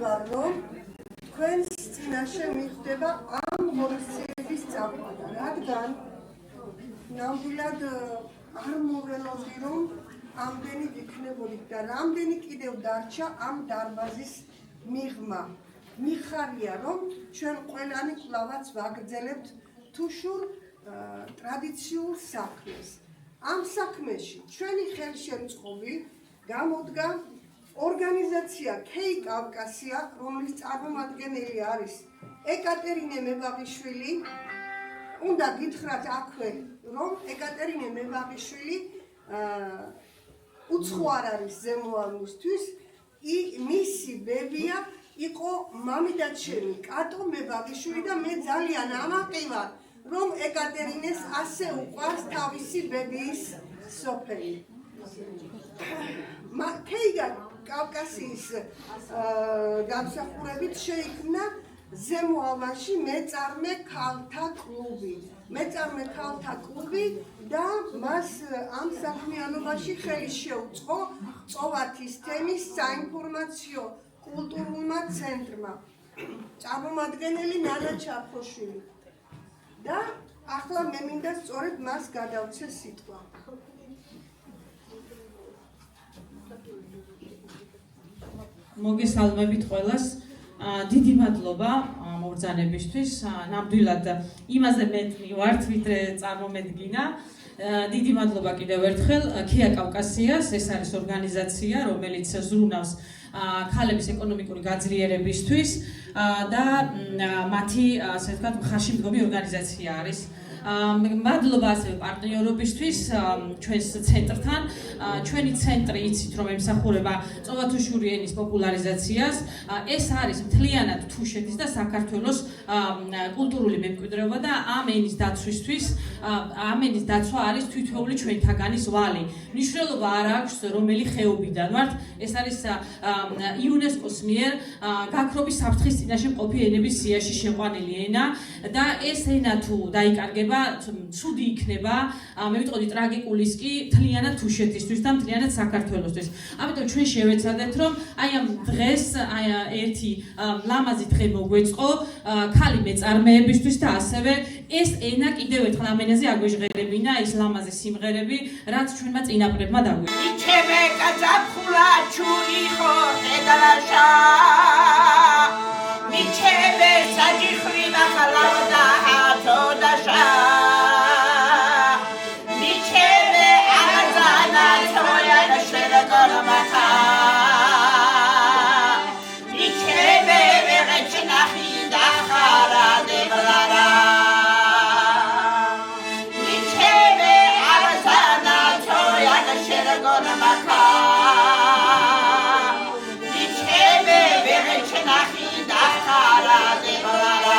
ვარ, რომ თქვენს წინაშე მიხდება ამ ღონისძიების წამყვანა, რადგან ნამდვილად არ მოველოდი, რომ ამდენი ვიქნებოდით და რამდენი კიდევ დარჩა ამ დარბაზის მიღმა. მიხარია, რომ ჩვენ ყველანი კვლავაც ვაგრძელებთ თუშურ ტრადიციულ საქმეს. ამ საქმეში ჩვენი ხელშემწყობი გამოდგა ორგანიზაცია K კავკასია, რომლის წარმომადგენელი არის ეკატერინე მებაღიშვილი. უნდა გითხრათ აქვე, რომ ეკატერინე მებაღიშვილი უცხო არ არის ზემოალნისთვის, მისი ბებია იყო მამიდაც ჩემი კატო მებაღიშვილი და მე ძალიან ამაყივარ, რომ ეკატერინეს ასე უყვარს თავისი ბებიის სოფელი. K კავკასიის გამსახურებით შეიქმნა ზემო ალვანში მეწარმე ქალთა კლუბი. მეწარმე ქალთა კლუბი და მას ამ საქმიანობაში ხელი შეუწყო წოვათის თემის საინფორმაციო კულტურულმა ცენტრმა. წარმომადგენელი ნანა ჩარხოშვილი. და ახლა მე მინდა სწორედ მას გადავცე სიტყვა. მოგესალმებით ყველას. დიდი მადლობა მობრძანებისთვის. ნამდვილად იმაზე მეტი ვართ, ვიდრე წარმომედგინა. დიდი მადლობა კიდევ ერთხელ K კავკასიას. ეს არის ორგანიზაცია, რომელიც ზრუნავს ქალების ეკონომიკური გაძლიერებისთვის და მათი, ასე ვთქვათ, მხარშემდგომი ორგანიზაცია არის. მადლობა ასევე პარტნიორობისთვის ჩვენს ცენტრთან. ჩვენი ცენტრი იცით, რომ ემსახურება წოვათუშური ენის პოპულარიზაციას. ეს არის მთლიანად თუშეთის და საქართველოს კულტურული მემკვიდრეობა და ამ ენის დაცვისთვის, ამ ენის დაცვა არის თითოეული ჩვენთაგანის ვალი. მნიშვნელობა არ აქვს რომელი ხეობიდან ვართ. ეს არის იუნესკოს მიერ გაქრობის საფრთხის წინაშე მყოფი ენების სიაში შეყვანილი ენა და ეს ენა თუ დაიკარგება ცუდი იქნება, მე ვიტყოდი ტრაგიკულის კი მთლიანად თუშეთისთვის და მთლიანად საქართველოსთვის. ამიტომ ჩვენ შევეცადეთ, რომ აი ამ დღეს ერთი ლამაზი დღე მოგვეწყო ქალი მეწარმეებისთვის და ასევე ეს ენა კიდევ ერთხელ ამ ენაზე აგვეჟღერებინა ის ლამაზი სიმღერები, რაც ჩვენმა წინაპრებმა დაგვიწყდა. მიჩემე კაცაფხულა ჩუიხო ხედალაშა მიჩემე საჯიხვი ნახალავდა ჰათოდაშა მიჩემე აღზანა თოია და შერაკორმახა მიჩემე ვეღეჩნახი და ხარა დებლარა მიჩემე აღზანა თოია და შერაკორმახა მიჩემე ვეღეჩნახი და ხარა დებლარა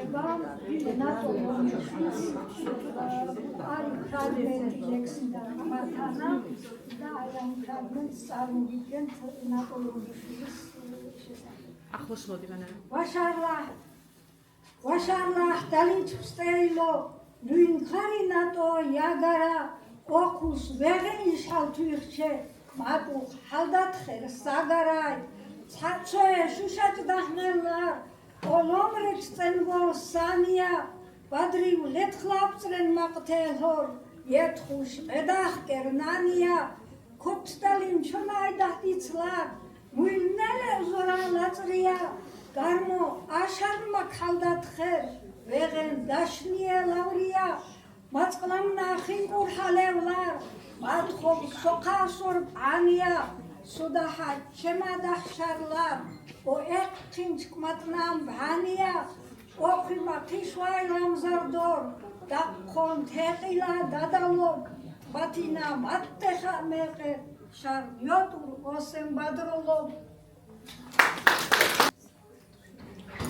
მოგება ნატო მომიშვის არის ფრაგმენტი ლექსიდან მართანა და აი ამ ფრაგმენტს წარმოვიდგენთ ნატო მომიშვის შესახებ. ახლოს მოდი მანამ. ვაშარლაჰ დალინჩსტეილო ნუინ ხარი ნატო იაგარა ოქუს ვეღინიშალ თუიხჩე მატუ ჰალდათხერ საგარაი ცაცოე შუშაჭ დაჰნელარ ოლომრეჩ წენგოლ სანია ბადრივ ლეთხლაპწრენ მაყთელჰორ ერთხუშ მედახკერ ნანია ქოთდალინ ჩონაი დაჰტიცლარ მუილნელე ზორა ლაწრია გარმო აშარმა ქალდათხერ ვეღენ დაშნიე ლავრია მაწყლამნა ხინკურ ჰალევლარ მათხობ სოხასორ პანია სუდაჰა ჩემადახშარლარ ო ექჩინჩ კმატნამ ბანია ოქიმა თიშვაი რამზარდორ და კონთეყილა დადალო ბათინა მატეხა მეყე შარიოტურ ოსემ ბადროლო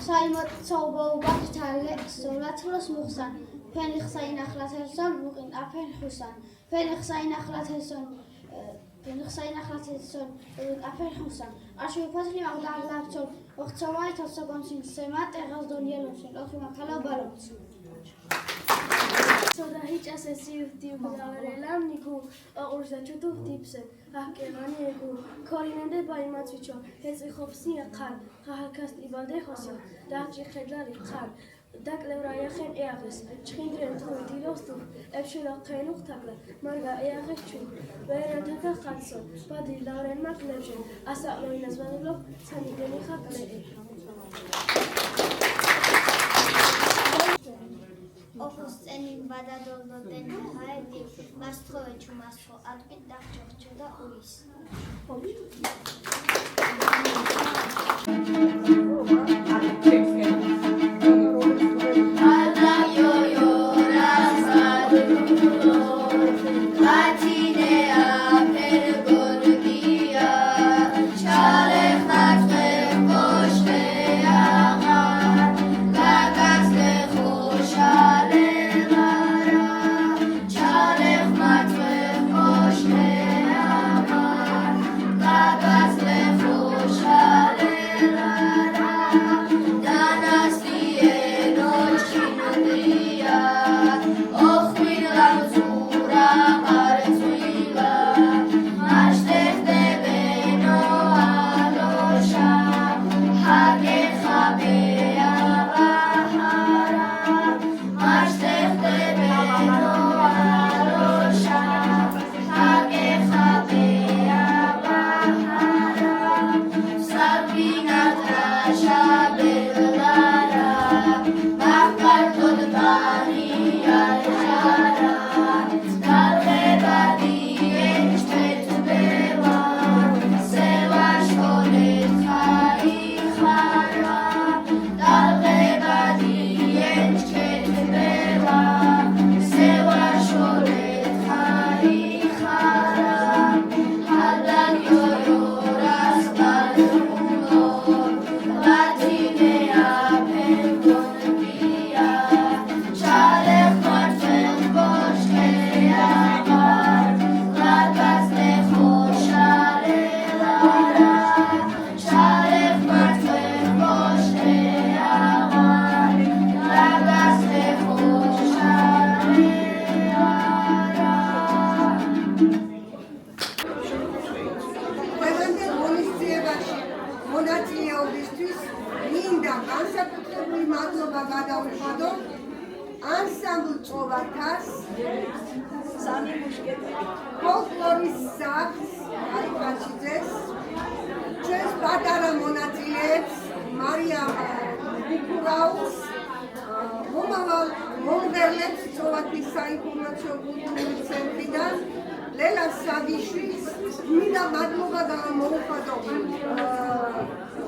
საიმოწოებო ბაქთალე სულათლოს მუხსან ფენიხსაინახლათელსონ მუყინ აფენ ხუსან ფენიხსაინახლათელსონ აფენ ხუსან აშუ ფათლი აღდალაფცო ოხცოვაი თოსოგონსინ სემა ტეღაზდონიელოსინ ოხიმა ქალაბალოც Soda hiç asesi diye bulaverelam niku orza çutu tipse ahkemani egu korinende baymatviço hezi xopsi qan xahakast ibalde xosa dachi xedlari qan daklevraia xen eages chindren truidilostu epshela qenuq takla marga eagechu verentaka qatso badi lauren maklevje asa loinas vanlo sanigeni xaqle ოქოს წენი ბადადოლოდენ ჰაედი მასთხოვე ჩუმასხო ატკით დახჭოხჭო და უის ანსამბლ წოვათას ფოლკლორის სახლს არიფაჩიძეს ჩვენს პატარა მონაწილეებს მარიამ ბუკურაუს მომავალ მომღერლებს წოვათის საინფორმაციო კულტურული ცენტრიდან ლელა საგიშვილს მინდა მადლობა გამოუხადო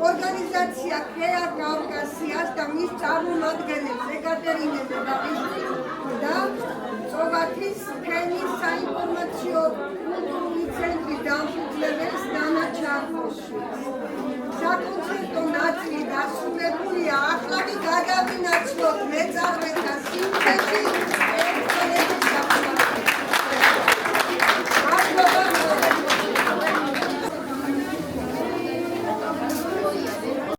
ორგანიზაცია ქეა კავკასიას და მის წარმომადგენლებს ეკატერინე მებაღიშვილს და წოვათის ფენის საინფორმაციო კულტურული ცენტრის დამფუძნებელს დანა ჩარხოშვილს საკონცერტო ნაწილი დასრულებულია, ახლა გადავინახოთ